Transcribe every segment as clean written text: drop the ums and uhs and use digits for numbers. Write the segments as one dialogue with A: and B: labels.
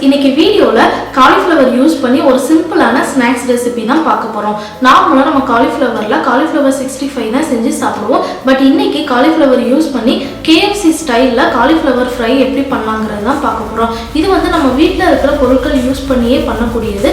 A: இன்னைக்கு வீடியோல cauliflower use பண்ணி ஒரு சிம்பிளான ஸ்நாக்ஸ் ரெசிபி தான் பார்க்க போறோம். நார்மலா நம்ம காலிஃப்ளவர்ல காலிஃப்ளவர் 65 தான் செஞ்சு சாப்பிடுவோம். பட் இன்னைக்கு காலிஃப்ளவர் யூஸ் பண்ணி KFC ஸ்டைல்ல காலிஃப்ளவர் ஃப்ரை எப்படி பண்ணலாம்ங்கறது தான் பார்க்க போறோம். இது நம்ம வீட்ல இருக்கிற பொருட்கள் யூஸ் பண்ணியே பண்ணக்கூடியது.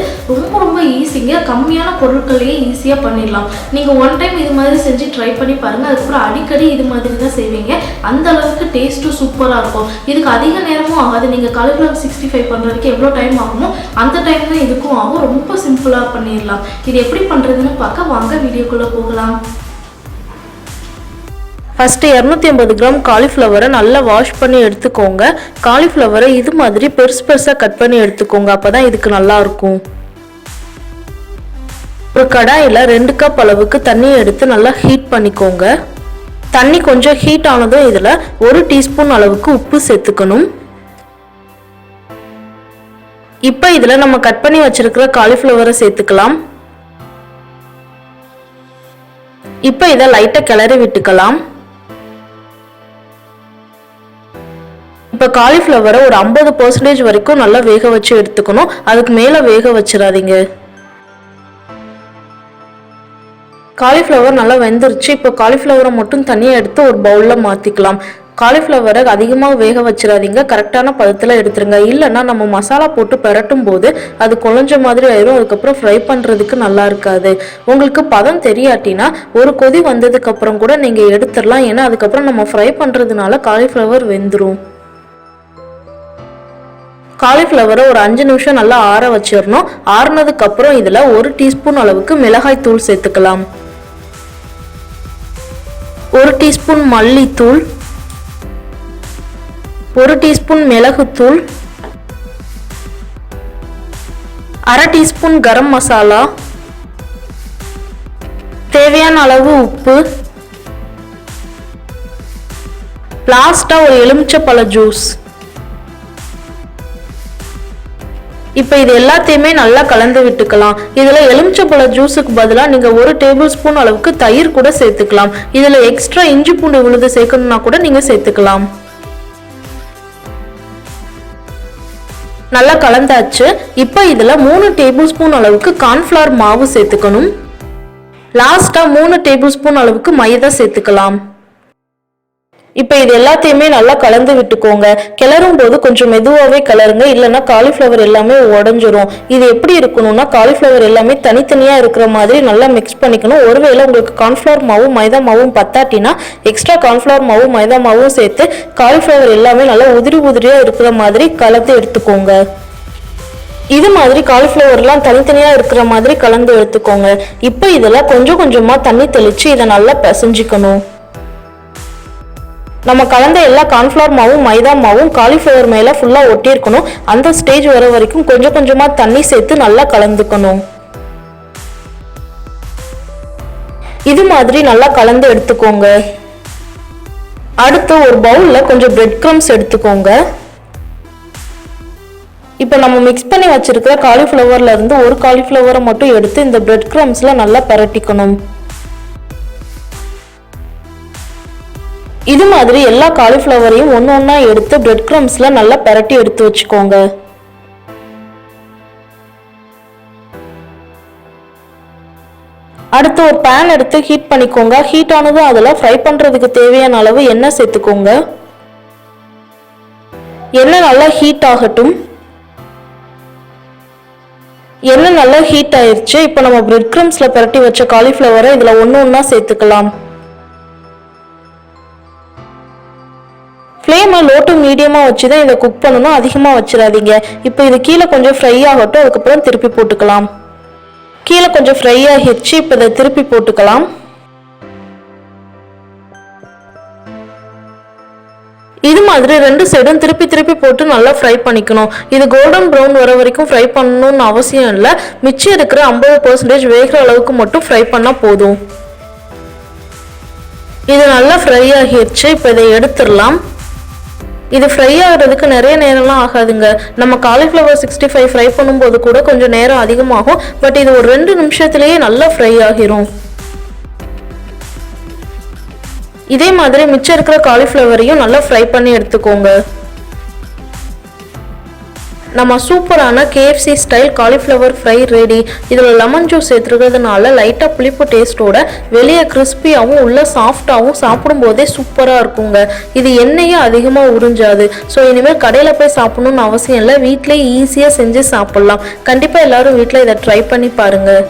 A: ரொம்ப ஈஸிங்க. கம்மியான பொருட்களையே ஈஸியா பண்ணிடலாம். நீங்க ஒன் டைம் இது மாதிரி செஞ்சு ட்ரை பண்ணி பாருங்க. அதுக்கப்புறம் அடிக்கடி இது மாதிரி தான் செய்வீங்க. அந்த அளவுக்கு டேஸ்ட்டும் சூப்பரா இருக்கும். இதுக்கு அதிக நேரமும் ஆகாது. நீங்க காலிஃப்ளவர் 65 பண்றதுக்கு எவ்வளவு டைம் ஆகுமோ அந்த டைம் தான் இதுக்கும் ஆகும். ரொம்ப சிம்பிளா பண்ணிடலாம். இது எப்படி பண்றதுன்னு பார்க்க வாங்க வீடியோக்குள்ள போகலாம்.
B: ஃபர்ஸ்ட் 250 கிராம் காலிஃப்ளவரை நல்லா வாஷ் பண்ணி எடுத்துக்கோங்க. காலிஃப்ளவரை இது மாதிரி பெருசா கட் பண்ணி எடுத்துக்கோங்க. அப்பதான் இதுக்கு நல்லா இருக்கும். ஒரு கடாயில 2 கப் அளவுக்கு தண்ணி எடுத்து நல்லா ஹீட் பண்ணிக்கோங்க. தண்ணி கொஞ்சம் ஹீட் ஆனதும் இதுல 1 டீஸ்பூன் அளவுக்கு உப்பு சேர்த்துக்கணும். இப்போ இதுல நம்ம கட் பண்ணி வச்சிருக்கிற காலிஃப்ளவரை சேர்த்துக்கலாம். இப்போ இதை லைட்டா கிளறி விட்டுக்கலாம். இப்போ காலிஃப்ளவரை ஒரு 50% வரைக்கும் நல்லா வேக வச்சு எடுத்துக்கணும். அதுக்கு மேல வேக வச்சிடாதீங்க. காலிஃப்ளவர் நல்லா வெந்துருச்சு. இப்போ காலிஃப்ளவரை மட்டும் தனியா எடுத்து ஒரு பவுல்ல மாத்திக்கலாம். காலிஃப்ளவரை அதிகமாக வேக வச்சிடாதீங்க. கரெக்டான பதத்தில் எடுத்துருங்க. இல்லைன்னா நம்ம மசாலா போட்டு பெரட்டும் போது அது குழஞ்ச மாதிரி ஆயிரும். அதுக்கப்புறம் ஃப்ரை பண்ணுறதுக்கு நல்லா இருக்காது. உங்களுக்கு பதம் தெரியாட்டினா ஒரு கொதி வந்ததுக்கு அப்புறம் கூட நீங்கள் எடுத்துடலாம். ஏன்னா அதுக்கப்புறம் நம்ம ஃப்ரை பண்ணுறதுனால காலிஃப்ளவர் வெந்துடும். காலிஃப்ளவரை ஒரு 5 நிமிஷம் நல்லா ஆற வச்சிடணும். ஆறுனதுக்கு அப்புறம் இதில் 1 டீஸ்பூன் அளவுக்கு மிளகாய் தூள் சேர்த்துக்கலாம். 1 டீஸ்பூன் மல்லித்தூள், 1 டீஸ்பூன் மிளகுத்தூள், 1/2 டீஸ்பூன் கரம் மசாலா, தேவையான அளவு உப்பு, லாஸ்டா ஒரு எலுமிச்சப்பழ ஜூஸ். இப்போ இது எல்லாத்தையுமே நல்லா கலந்து விட்டுக்கலாம். இதுல எலுமிச்சப்பழ ஜூஸுக்கு பதிலாக நீங்க 1 டேபிள் ஸ்பூன் அளவுக்கு தயிர் கூட சேர்த்துக்கலாம். இதுல எக்ஸ்ட்ரா இஞ்சி பூண்டு விழுது சேர்க்கணும்னா கூட நீங்க சேர்த்துக்கலாம். நல்லா கலந்தாச்சு. இப்போ இதுல 3 டேபிள் ஸ்பூன் அளவுக்கு கார்ன்ஃப்ளவர் மாவு சேர்த்துக்கணும். லாஸ்டா 3 டேபிள் ஸ்பூன் அளவுக்கு மைதா சேர்த்துக்கலாம். இப்போ இது எல்லாத்தையுமே நல்லா கலந்து விட்டுக்கோங்க. கிளறும் போது கொஞ்சம் மெதுவாகவே கிளறுங்க. இல்லைன்னா காலிஃப்ளவர் எல்லாமே உடஞ்சிரும். இது எப்படி இருக்கணும்னா காலிஃப்ளவர் எல்லாமே தனித்தனியா இருக்கிற மாதிரி நல்லா மிக்ஸ் பண்ணிக்கணும். ஒருவேளை உங்களுக்கு கார்ன்ஃப்ளவர் மாவும் மைதா மாவும் பத்தாட்டினா எக்ஸ்ட்ரா கார்ன்ஃப்ளவர் மாவும் மைதா மாவும் சேர்த்து காலிஃப்ளவர் எல்லாமே நல்லா உதிரியா இருக்கிற மாதிரி கலந்து எடுத்துக்கோங்க. இது மாதிரி காலிஃப்ளவர்லாம் தனித்தனியா இருக்கிற மாதிரி கலந்து எடுத்துக்கோங்க. இப்போ இதில் கொஞ்சமா தண்ணி தெளிச்சு இதை நல்லா பிசைஞ்சிக்கணும். நம்ம கலந்த எல்லா கார்ன்ஃப்ளவர் மாவும் மைதா மாவும் காலிஃப்ளவர் மேல ஃபுல்லா ஒட்டி இருக்கணும். அந்த ஸ்டேஜ் வர வரைக்கும் கொஞ்சமா தண்ணி சேர்த்து நல்லா கலந்துக்கணும். இது மாதிரி நல்லா கலந்து எடுத்துக்கோங்க. அடுத்து ஒரு பவுல்ல கொஞ்சம் பிரெட் கிரம்ஸ் எடுத்துக்கோங்க. இப்போ நம்ம மிக்ஸ் பண்ணி வச்சிருக்கிற காலிஃப்ளவர்ல இருந்து ஒரு காலிஃப்ளவரை மட்டும் எடுத்து இந்த பிரெட் கிரம்ஸ்ல நல்லா பரட்டிக்கணும். இது மாதிரி எல்லா காலிஃப்ளவரையும் ஒன்னா எடுத்து பிரெட் கிரம்ஸ்ல நல்லா பரட்டி எடுத்து வச்சுக்கோங்க. அடுத்து ஒரு பேன் எடுத்து ஹீட் பண்ணிக்கோங்க. ஹீட் ஆனதும் அதுல ஃப்ரை பண்றதுக்கு தேவையான அளவு எண்ணெய் சேர்த்துக்கோங்க. எண்ணெய் நல்லா ஹீட் ஆகட்டும். எண்ணெய் நல்லா ஹீட் ஆயிருச்சு. இப்போ நம்ம பிரெட் கிரம்ஸ்ல பரட்டி வச்ச காலிஃப்ளவரை இதுல ஒன்னா சேர்த்துக்கலாம். ஃப்ளேமை லோ டு மீடியமாக வச்சு தான் இதை குக் பண்ணணும். அதிகமாக வச்சிடாதீங்க. இப்போ இது கீழே கொஞ்சம் ஃப்ரை ஆகட்டும். அதுக்கப்புறம் திருப்பி போட்டுக்கலாம். கீழே கொஞ்சம் ஃப்ரை ஆகிடுச்சு. இப்போ இதை திருப்பி போட்டுக்கலாம். இது மாதிரி 2 சைடும் திருப்பி போட்டு நல்லா ஃப்ரை பண்ணிக்கணும். இது கோல்டன் ப்ரௌன் வர வரைக்கும் ஃப்ரை பண்ணணும்னு அவசியம் இல்லை. மிச்சம் இருக்கிற 50% வேகிற அளவுக்கு மட்டும் ஃப்ரை பண்ணா போதும். இது நல்லா ஃப்ரை ஆகிடுச்சு. இப்போ இதை எடுத்துடலாம். இது ஃப்ரை ஆகிறதுக்கு நிறைய நேரம்லாம் ஆகாதுங்க. நம்ம காலிஃப்ளவர் 65 ஃப்ரை பண்ணும்போது கூட கொஞ்சம் நேரம் அதிகமாகும். பட் இது ஒரு 2 நிமிஷத்துலேயே நல்லா ஃப்ரை ஆகிரும். இதே மாதிரி மிச்சம் இருக்கிற காலிஃப்ளவரையும் நல்லா ஃப்ரை பண்ணி எடுத்துக்கோங்க. நம்ம சூப்பரான KFC style cauliflower fry ready. இதில் லெமன் ஜூஸ் சேர்த்துருக்கிறதுனால லைட்டாக புளிப்பு டேஸ்ட்டோட வெளியே கிறிஸ்பியாகவும் உள்ள சாஃப்டாகவும் சாப்பிடும்போதே சூப்பராக இருக்குங்க. இது எண்ணெயும் அதிகமாக உறிஞ்சாது. ஸோ இனிமேல் கடையில் போய் சாப்பிடணும்னு அவசியம் இல்லை, வீட்டிலே ஈஸியாக செஞ்சு சாப்பிட்லாம். கண்டிப்பாக எல்லாரும் வீட்டில் இதை ட்ரை பண்ணி பாருங்கள்.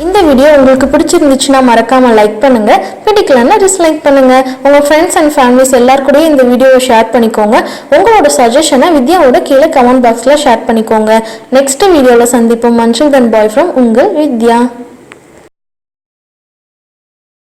B: இந்த வீடியோ உங்களுக்கு பிடிச்சிருந்துச்சுன்னா மறக்காமல் லைக் பண்ணுங்கள், பிடிக்கலன்னா டிஸ்லைக் பண்ணுங்கள். உங்கள் ஃப்ரெண்ட்ஸ் அண்ட் ஃபேமிலிஸ் எல்லாருக்கூடயும் இந்த வீடியோவை ஷேர் பண்ணிக்கோங்க. உங்களோட சஜஷனை வித்யாவோட கீழே கமெண்ட் பாக்ஸில் ஷேர் பண்ணிக்கோங்க. நெக்ஸ்ட் வீடியோவில் சந்திப்போம். until then bye from உங்கள் வித்யா.